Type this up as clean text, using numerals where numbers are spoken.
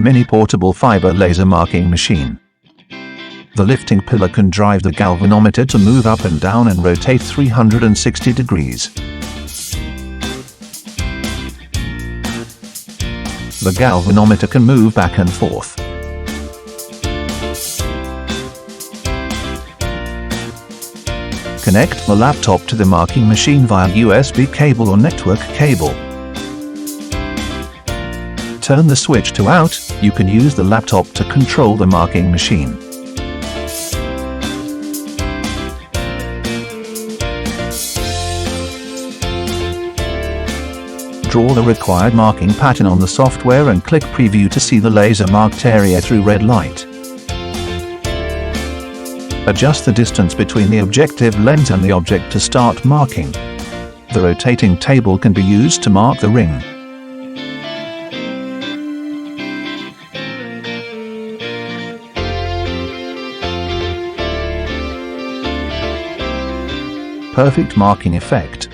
mini portable fiber laser marking machine. The lifting pillar can drive the galvanometer to move up and down and rotate 360 degrees. The galvanometer can move back and forth. Connect the laptop to the marking machine via USB cable or network cable. Turn the switch to out. You can use the laptop to control the marking machine. Draw the required marking pattern on the software and click Preview to see the laser marked area through red light. Adjust the distance between the objective lens and the object to start marking. The rotating table can be used to mark the ring. Perfect marking effect.